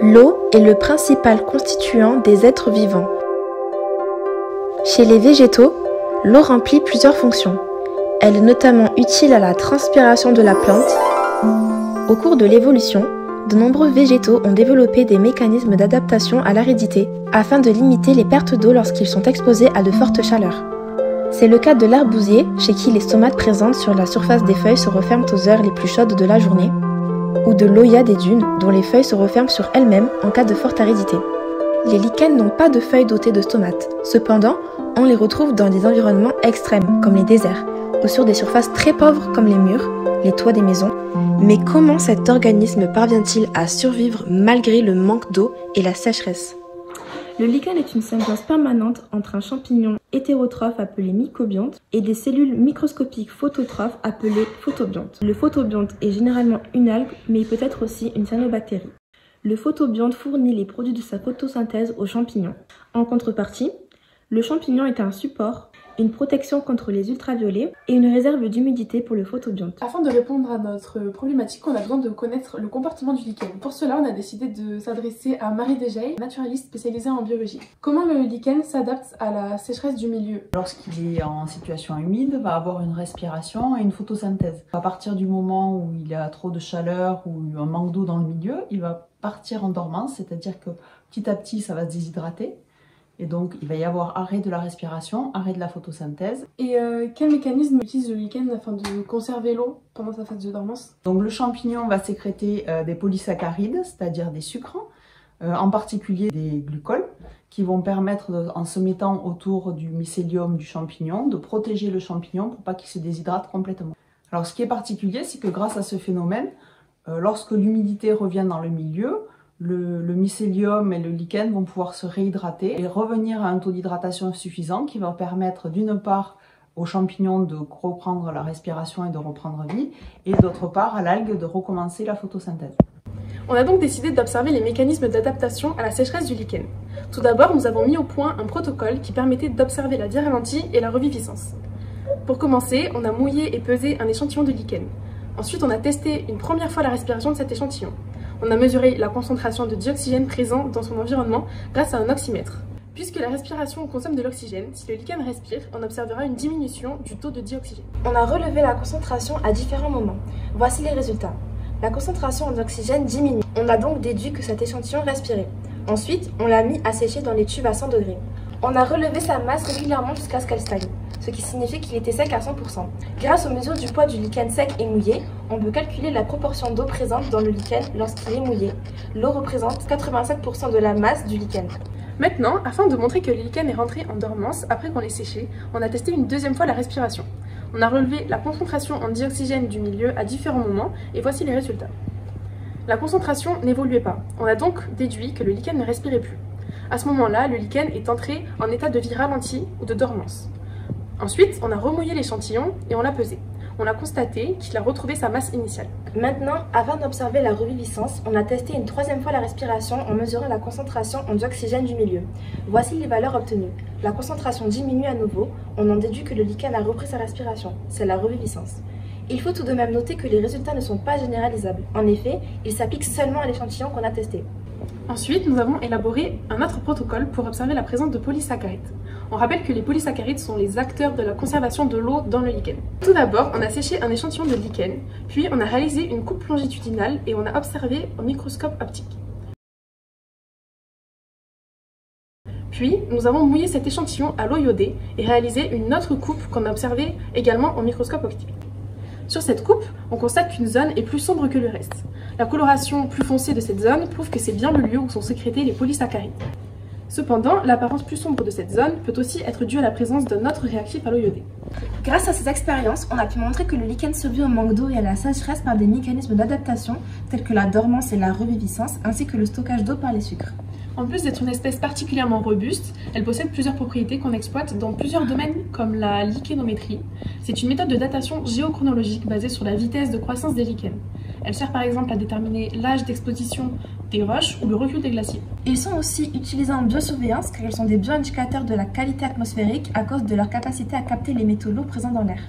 L'eau est le principal constituant des êtres vivants. Chez les végétaux, l'eau remplit plusieurs fonctions. Elle est notamment utile à la transpiration de la plante. Au cours de l'évolution, de nombreux végétaux ont développé des mécanismes d'adaptation à l'aridité afin de limiter les pertes d'eau lorsqu'ils sont exposés à de fortes chaleurs. C'est le cas de l'arbousier, chez qui les stomates présentes sur la surface des feuilles se referment aux heures les plus chaudes de la journée, ou de l'oya des dunes, dont les feuilles se referment sur elles-mêmes en cas de forte aridité. Les lichens n'ont pas de feuilles dotées de stomates. Cependant, on les retrouve dans des environnements extrêmes, comme les déserts, ou sur des surfaces très pauvres comme les murs, les toits des maisons. Mais comment cet organisme parvient-il à survivre malgré le manque d'eau et la sécheresse? Le lichen est une symbiose permanente entre un champignon hétérotrophe appelé mycobionte et des cellules microscopiques phototrophes appelées photobiontes. Le photobionte est généralement une algue, mais il peut être aussi une cyanobactérie. Le photobionte fournit les produits de sa photosynthèse aux champignons. En contrepartie, le champignon est un support, une protection contre les ultraviolets et une réserve d'humidité pour le photobionte. Afin de répondre à notre problématique, on a besoin de connaître le comportement du lichen. Pour cela, on a décidé de s'adresser à Marie Desgeil, naturaliste spécialisée en biologie. Comment le lichen s'adapte à la sécheresse du milieu? Lorsqu'il est en situation humide, va avoir une respiration et une photosynthèse. À partir du moment où il a trop de chaleur ou un manque d'eau dans le milieu, il va partir en dormance, c'est-à-dire que petit à petit, ça va se déshydrater. Et donc, il va y avoir arrêt de la respiration, arrêt de la photosynthèse. Et quel mécanisme utilise le lichen afin de conserver l'eau pendant sa phase de dormance? Donc, le champignon va sécréter des polysaccharides, c'est-à-dire des sucres, en particulier des glucols, qui vont permettre, en se mettant autour du mycélium du champignon, de protéger le champignon pour pas qu'il se déshydrate complètement. Alors, ce qui est particulier, c'est que grâce à ce phénomène, lorsque l'humidité revient dans le milieu, le mycélium et le lichen vont pouvoir se réhydrater et revenir à un taux d'hydratation suffisant qui va permettre d'une part aux champignons de reprendre la respiration et de reprendre vie et d'autre part à l'algue de recommencer la photosynthèse. On a donc décidé d'observer les mécanismes d'adaptation à la sécheresse du lichen. Tout d'abord, nous avons mis au point un protocole qui permettait d'observer la vie ralentie et la reviviscence. Pour commencer, on a mouillé et pesé un échantillon de lichen. Ensuite, on a testé une première fois la respiration de cet échantillon. On a mesuré la concentration de dioxygène présent dans son environnement grâce à un oxymètre. Puisque la respiration consomme de l'oxygène, si le lichen respire, on observera une diminution du taux de dioxygène. On a relevé la concentration à différents moments. Voici les résultats. La concentration en oxygène diminue. On a donc déduit que cet échantillon respirait. Ensuite, on l'a mis à sécher dans les tubes à 100 degrés. On a relevé sa masse régulièrement jusqu'à ce qu'elle stagne, ce qui signifie qu'il était sec à 100%. Grâce aux mesures du poids du lichen sec et mouillé, on peut calculer la proportion d'eau présente dans le lichen lorsqu'il est mouillé. L'eau représente 87% de la masse du lichen. Maintenant, afin de montrer que le lichen est rentré en dormance après qu'on l'ait séché, on a testé une deuxième fois la respiration. On a relevé la concentration en dioxygène du milieu à différents moments et voici les résultats. La concentration n'évoluait pas. On a donc déduit que le lichen ne respirait plus. À ce moment-là, le lichen est entré en état de vie ralentie ou de dormance. Ensuite, on a remouillé l'échantillon et on l'a pesé. On a constaté qu'il a retrouvé sa masse initiale. Maintenant, afin d'observer la reviviscence, on a testé une troisième fois la respiration en mesurant la concentration en dioxygène du milieu. Voici les valeurs obtenues. La concentration diminue à nouveau, on en déduit que le lichen a repris sa respiration. C'est la reviviscence. Il faut tout de même noter que les résultats ne sont pas généralisables. En effet, ils s'appliquent seulement à l'échantillon qu'on a testé. Ensuite, nous avons élaboré un autre protocole pour observer la présence de polysaccharides. On rappelle que les polysaccharides sont les acteurs de la conservation de l'eau dans le lichen. Tout d'abord, on a séché un échantillon de lichen, puis on a réalisé une coupe longitudinale et on a observé au microscope optique. Puis, nous avons mouillé cet échantillon à l'eau iodée et réalisé une autre coupe qu'on a observée également au microscope optique. Sur cette coupe, on constate qu'une zone est plus sombre que le reste. La coloration plus foncée de cette zone prouve que c'est bien le lieu où sont sécrétés les polysaccharides. Cependant, l'apparence plus sombre de cette zone peut aussi être due à la présence d'un autre réactif à l'eau iodée. Grâce à ces expériences, on a pu montrer que le lichen survit au manque d'eau et à la sécheresse par des mécanismes d'adaptation tels que la dormance et la reviviscence, ainsi que le stockage d'eau par les sucres. En plus d'être une espèce particulièrement robuste, elle possède plusieurs propriétés qu'on exploite dans plusieurs domaines comme la lichenométrie. C'est une méthode de datation géochronologique basée sur la vitesse de croissance des lichens. Elle sert par exemple à déterminer l'âge d'exposition des roches ou le recul des glaciers. Ils sont aussi utilisés en biosurveillance car ils sont des bioindicateurs de la qualité atmosphérique à cause de leur capacité à capter les métaux lourds présents dans l'air.